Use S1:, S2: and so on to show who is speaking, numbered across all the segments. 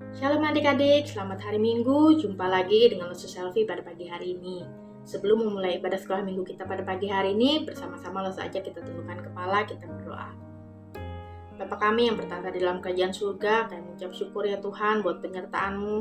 S1: Shalom adik-adik, selamat hari Minggu. Jumpa lagi dengan Losu Selfie pada pagi hari ini. Sebelum memulai ibadah sekolah minggu kita pada pagi hari ini, bersama-sama langsung aja kita tundukkan kepala, kita berdoa. Bapa kami yang bertata di dalam kerajaan surga, kami mengucap syukur ya Tuhan buat penyertaan-Mu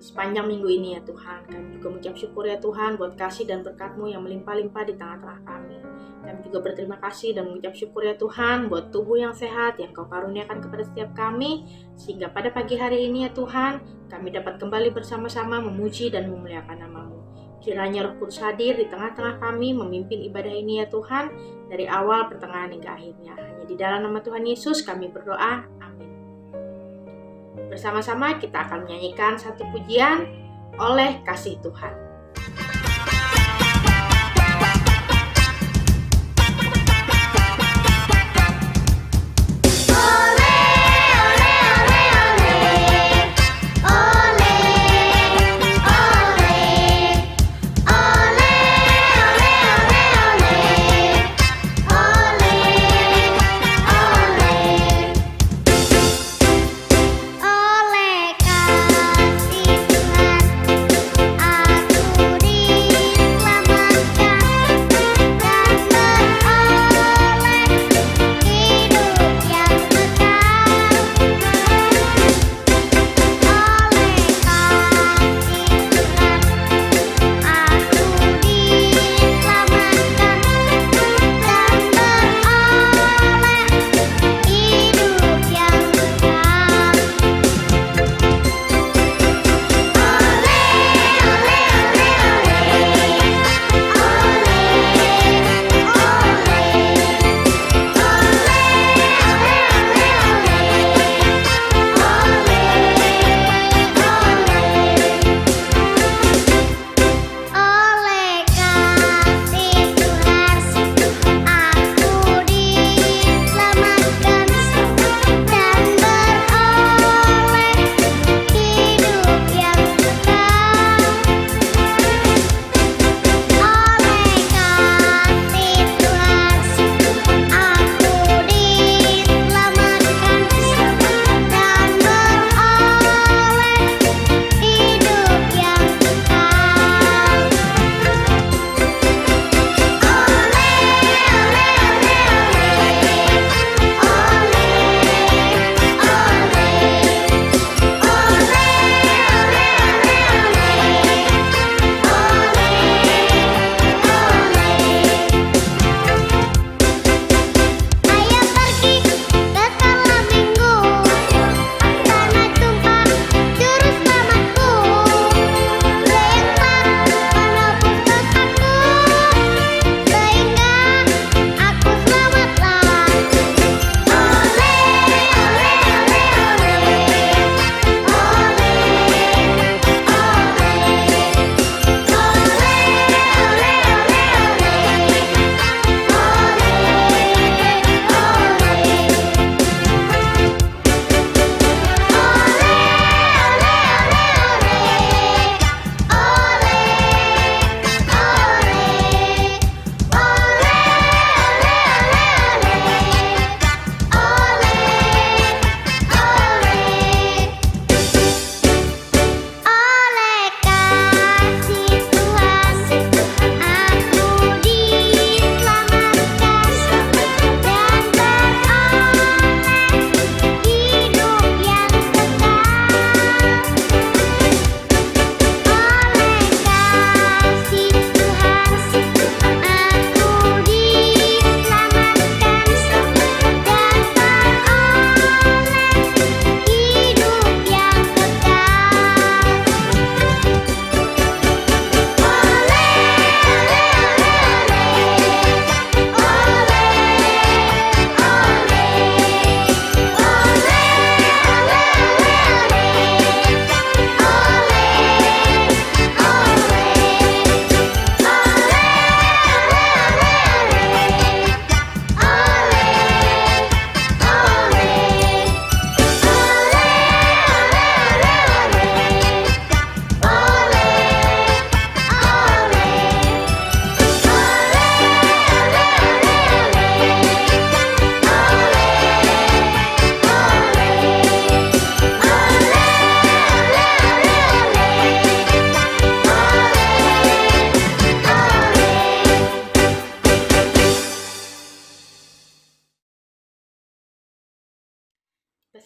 S1: sepanjang minggu ini ya Tuhan. Kami juga mengucap syukur ya Tuhan buat kasih dan berkat-Mu yang melimpah-limpah di tengah-tengah kami. Kami juga berterima kasih dan mengucap syukur ya Tuhan buat tubuh yang sehat yang Kau karuniakan kepada setiap kami, sehingga pada pagi hari ini ya Tuhan, kami dapat kembali bersama-sama memuji dan memuliakan nama-Mu. Kiranya Roh Kudus hadir di tengah-tengah kami memimpin ibadah ini ya Tuhan, dari awal, pertengahan, hingga akhirnya. Hanya di dalam nama Tuhan Yesus kami berdoa, amin. Bersama-sama kita akan menyanyikan satu pujian, Oleh Kasih Tuhan.
S2: Oleh kasih Tuhan, aku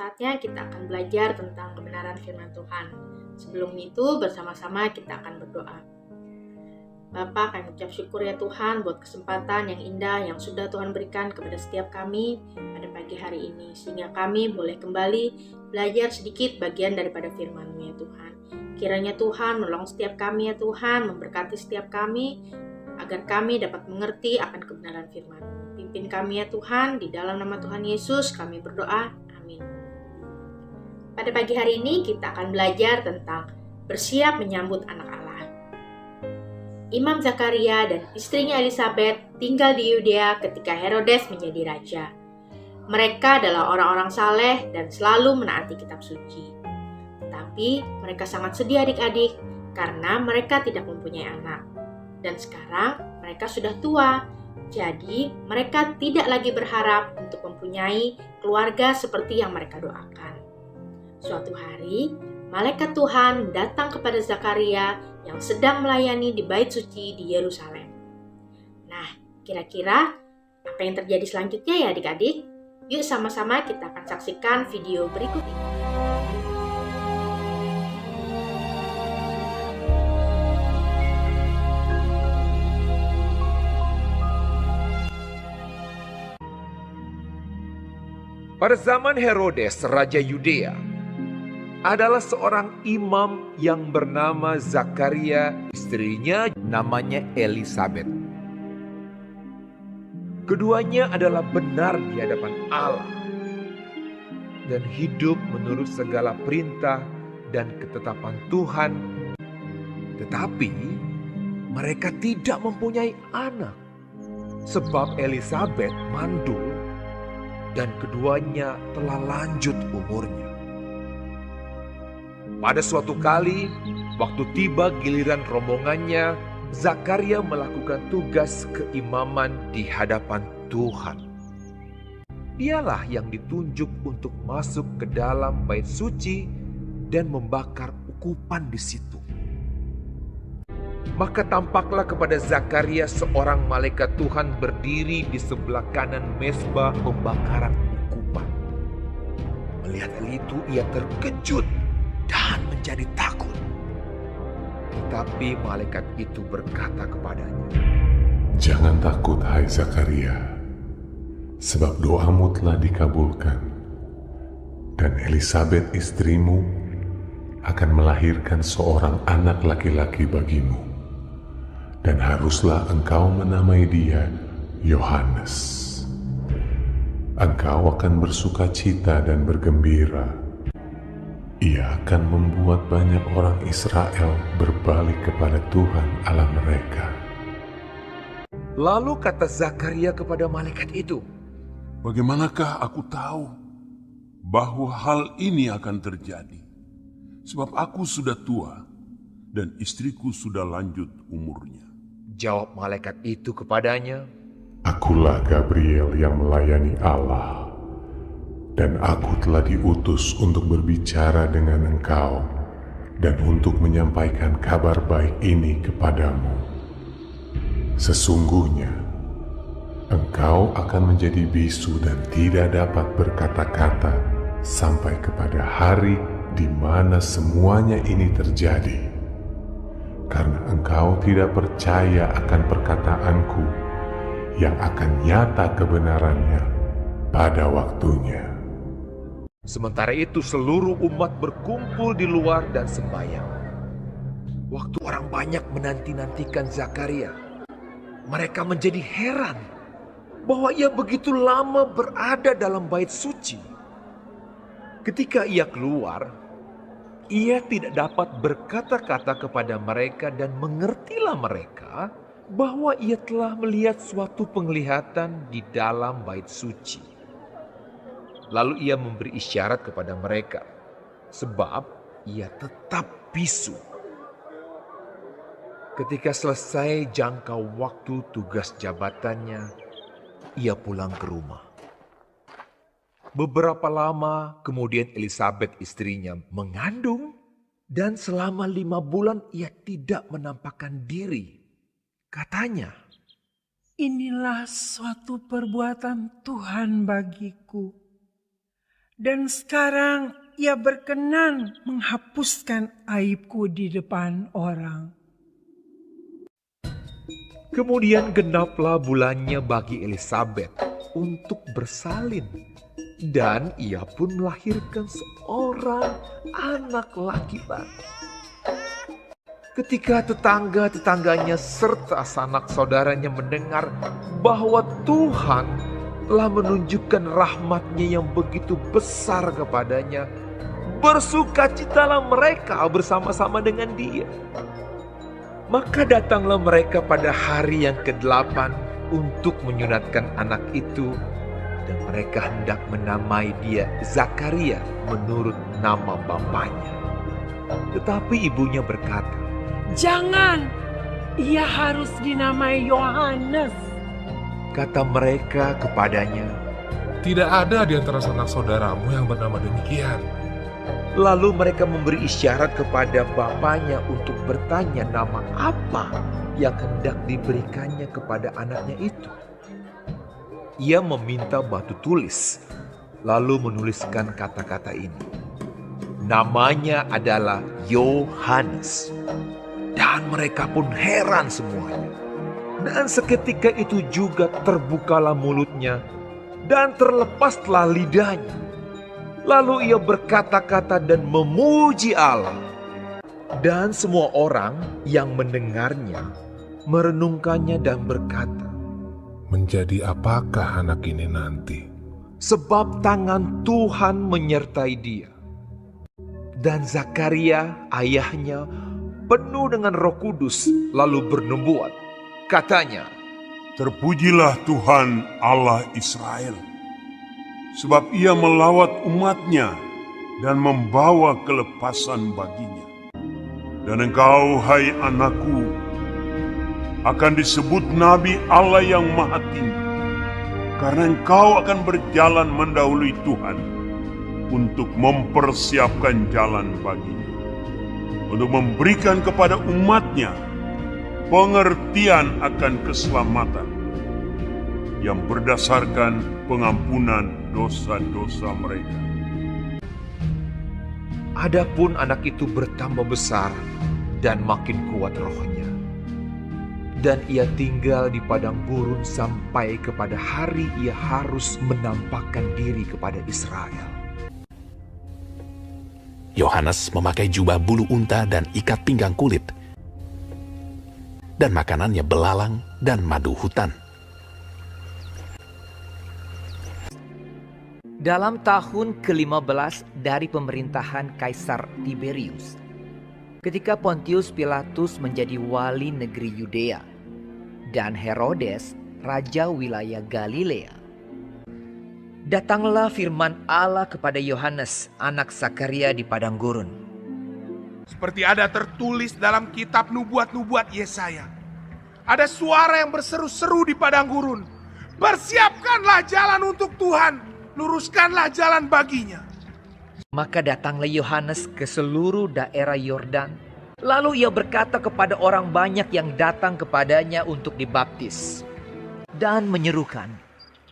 S1: saatnya kita akan belajar tentang kebenaran firman Tuhan. Sebelum itu, bersama-sama kita akan berdoa. Bapa, kami ucap syukur ya Tuhan buat kesempatan yang indah yang sudah Tuhan berikan kepada setiap kami pada pagi hari ini. Sehingga kami boleh kembali belajar sedikit bagian daripada firman-Mu ya Tuhan. Kiranya Tuhan menolong setiap kami ya Tuhan, memberkati setiap kami, agar kami dapat mengerti akan kebenaran firman-Mu. Pimpin kami ya Tuhan, di dalam nama Tuhan Yesus kami berdoa, amin. Pada pagi hari ini kita akan belajar tentang bersiap menyambut anak Allah. Imam Zakaria dan istrinya Elizabeth tinggal di Yudea ketika Herodes menjadi raja. Mereka adalah orang-orang saleh dan selalu menaati kitab suci. Tetapi mereka sangat sedih adik-adik karena mereka tidak mempunyai anak. Dan sekarang mereka sudah tua, jadi mereka tidak lagi berharap untuk mempunyai keluarga seperti yang mereka doakan. Suatu hari, malaikat Tuhan datang kepada Zakaria yang sedang melayani di bait suci di Yerusalem. Nah, kira-kira apa yang terjadi selanjutnya ya adik-adik? Yuk sama-sama kita akan saksikan video berikut ini.
S2: Pada zaman Herodes, Raja Yudea, adalah seorang imam yang bernama Zakaria, istrinya namanya Elizabeth. Keduanya adalah benar di hadapan Allah dan hidup menurut segala perintah dan ketetapan Tuhan. Tetapi mereka tidak mempunyai anak sebab Elizabeth mandul dan keduanya telah lanjut umurnya. Pada suatu kali, waktu tiba giliran rombongannya, Zakaria melakukan tugas keimaman di hadapan Tuhan. Dialah yang ditunjuk untuk masuk ke dalam bait suci dan membakar ukupan di situ. Maka tampaklah kepada Zakaria seorang malaikat Tuhan berdiri di sebelah kanan mezbah pembakaran ukupan. Melihat hal itu, ia terkejut dan menjadi takut. Tetapi malaikat itu berkata kepadanya,
S3: "Jangan takut, hai Zakaria, sebab doamu telah dikabulkan, dan Elizabeth istrimu akan melahirkan seorang anak laki-laki bagimu, dan haruslah engkau menamai dia Yohanes. Engkau akan bersuka cita dan bergembira. Ia akan membuat banyak orang Israel berbalik kepada Tuhan Allah mereka."
S2: Lalu kata Zakaria kepada malaikat itu,
S4: "Bagaimanakah aku tahu bahwa hal ini akan terjadi? Sebab aku sudah tua dan istriku sudah lanjut umurnya."
S2: Jawab malaikat itu kepadanya,
S3: "Akulah Gabriel yang melayani Allah, dan aku telah diutus untuk berbicara dengan engkau dan untuk menyampaikan kabar baik ini kepadamu. Sesungguhnya, engkau akan menjadi bisu dan tidak dapat berkata-kata sampai kepada hari di mana semuanya ini terjadi, karena engkau tidak percaya akan perkataanku yang akan nyata kebenarannya pada waktunya."
S2: Sementara itu seluruh umat berkumpul di luar dan sembahyang. Waktu orang banyak menanti-nantikan Zakaria, mereka menjadi heran bahwa ia begitu lama berada dalam bait suci. Ketika ia keluar, ia tidak dapat berkata-kata kepada mereka dan mengertilah mereka bahwa ia telah melihat suatu penglihatan di dalam bait suci. Lalu ia memberi isyarat kepada mereka, sebab ia tetap bisu. Ketika selesai jangka waktu tugas jabatannya, ia pulang ke rumah. Beberapa lama kemudian Elizabeth istrinya mengandung, dan selama 5 bulan ia tidak menampakkan diri. Katanya,
S5: "Inilah suatu perbuatan Tuhan bagiku. Dan sekarang ia berkenan menghapuskan aibku di depan orang.
S2: Kemudian genaplah bulannya bagi Elisabet untuk bersalin. Dan ia pun melahirkan seorang anak laki-laki. Ketika tetangga-tetangganya serta sanak saudaranya mendengar bahwa Tuhan telah menunjukkan rahmat-Nya yang begitu besar kepadanya, bersukacitalah mereka bersama-sama dengan dia. Maka datanglah mereka pada hari yang ke-8 untuk menyunatkan anak itu, dan mereka hendak menamai dia Zakaria menurut nama bapaknya. Tetapi ibunya berkata,
S5: Jangan, ia harus dinamai Yohanes.
S2: kata mereka kepadanya.
S3: Tidak ada di antara sanak saudaramu yang bernama demikian.
S2: Lalu mereka memberi isyarat kepada bapaknya untuk bertanya nama apa yang hendak diberikannya kepada anaknya itu. Ia meminta batu tulis, lalu menuliskan kata-kata ini. Namanya adalah Yohanes. Dan mereka pun heran semuanya. Dan seketika itu juga terbukalah mulutnya dan terlepaslah lidahnya. Lalu ia berkata-kata dan memuji Allah. Dan semua orang yang mendengarnya merenungkannya dan berkata,
S3: Menjadi apakah anak ini nanti?
S2: sebab tangan Tuhan menyertai dia. Dan Zakaria ayahnya penuh dengan Roh Kudus lalu bernubuat. Katanya,
S4: Terpujilah Tuhan Allah Israel, sebab ia melawat umatnya dan membawa kelepasan baginya. Dan engkau, hai anakku, akan disebut Nabi Allah yang Maha Tinggi, karena engkau akan berjalan mendahului Tuhan untuk mempersiapkan jalan baginya, untuk memberikan kepada umatnya pengertian akan keselamatan yang berdasarkan pengampunan dosa-dosa mereka.
S2: adapun anak itu bertambah besar dan makin kuat rohnya. Dan ia tinggal di padang gurun sampai kepada hari ia harus menampakkan diri kepada Israel.
S6: Yohanes memakai jubah bulu unta dan ikat pinggang kulit, dan makanannya belalang dan madu hutan.
S7: Dalam tahun ke-15 dari pemerintahan Kaisar Tiberius, ketika Pontius Pilatus menjadi wali negeri Yudea dan Herodes raja wilayah Galilea, datanglah firman Allah kepada Yohanes, anak Zakaria di padang gurun.
S8: Seperti ada tertulis dalam kitab nubuat-nubuat Yesaya. Ada suara yang berseru-seru di padang gurun. Persiapkanlah jalan untuk Tuhan, luruskanlah jalan baginya.
S7: Maka datanglah Yohanes ke seluruh daerah Yordan. Lalu ia berkata kepada orang banyak yang datang kepadanya untuk dibaptis, dan menyerukan,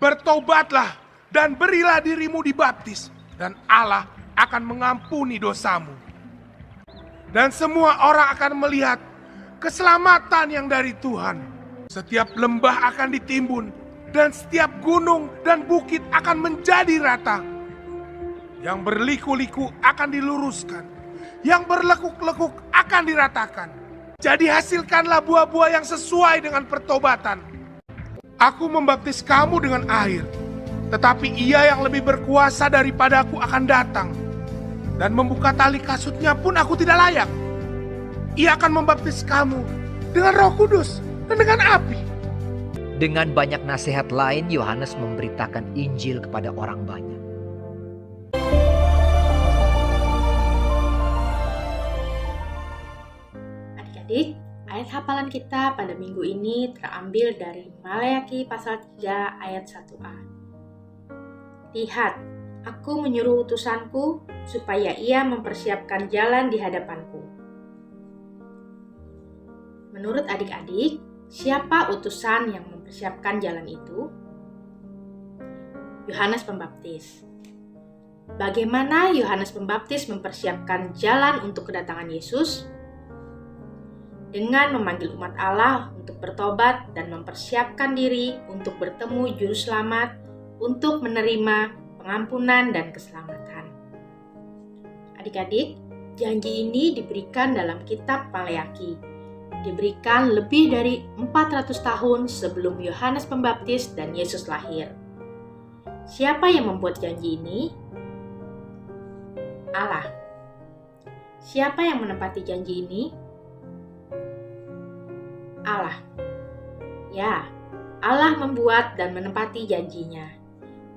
S8: Bertobatlah dan berilah dirimu dibaptis, dan Allah akan mengampuni dosamu. Dan semua orang akan melihat keselamatan yang dari Tuhan. Setiap lembah akan ditimbun, dan setiap gunung dan bukit akan menjadi rata. Yang berliku-liku akan diluruskan, yang berlekuk-lekuk akan diratakan. Jadi hasilkanlah buah-buah yang sesuai dengan pertobatan. Aku membaptis kamu dengan air, tetapi Ia yang lebih berkuasa daripadaku akan datang. Dan membuka tali kasutnya pun aku tidak layak. Ia akan membaptis kamu dengan Roh Kudus dan dengan api.
S7: Dengan banyak nasihat lain, Yohanes memberitakan Injil kepada orang banyak.
S1: Adik-adik, ayat hafalan kita pada minggu ini terambil dari Maleakhi pasal 3 ayat 1a. Lihat, aku menyuruh utusanku supaya ia mempersiapkan jalan di hadapanku. Menurut adik-adik, siapa utusan yang mempersiapkan jalan itu? Yohanes Pembaptis. Bagaimana Yohanes Pembaptis mempersiapkan jalan untuk kedatangan Yesus? Dengan memanggil umat Allah untuk bertobat dan mempersiapkan diri untuk bertemu Juru Selamat untuk menerima pengampunan dan keselamatan. Adik-adik, janji ini diberikan dalam kitab Maleaki. Diberikan lebih dari 400 tahun sebelum Yohanes Pembaptis dan Yesus lahir. Siapa yang membuat janji ini? Allah. Siapa yang menepati janji ini? Allah. Ya, Allah membuat dan menepati janjinya.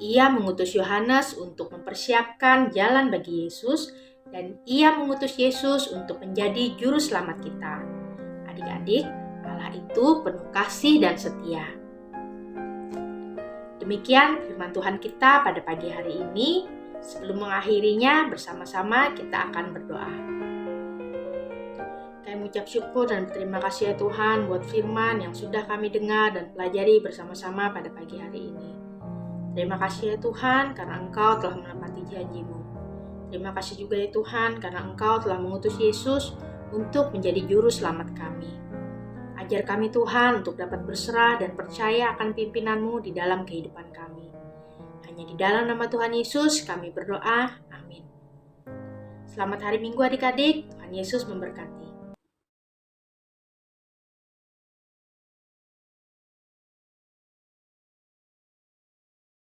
S1: Ia mengutus Yohanes untuk mempersiapkan jalan bagi Yesus, dan ia mengutus Yesus untuk menjadi juru selamat kita. Adik-adik, Allah itu penuh kasih dan setia. Demikian firman Tuhan kita pada pagi hari ini. Sebelum mengakhirinya, bersama-sama kita akan berdoa. Kami mengucap syukur dan berterima kasih ya Tuhan buat firman yang sudah kami dengar dan pelajari bersama-sama pada pagi hari ini. Terima kasih ya Tuhan karena Engkau telah menepati janji-Mu. Terima kasih juga ya Tuhan karena Engkau telah mengutus Yesus untuk menjadi juru selamat kami. Ajar kami Tuhan untuk dapat berserah dan percaya akan pimpinan-Mu di dalam kehidupan kami. Hanya di dalam nama Tuhan Yesus kami berdoa. Amin. Selamat hari Minggu adik-adik. Tuhan Yesus memberkati.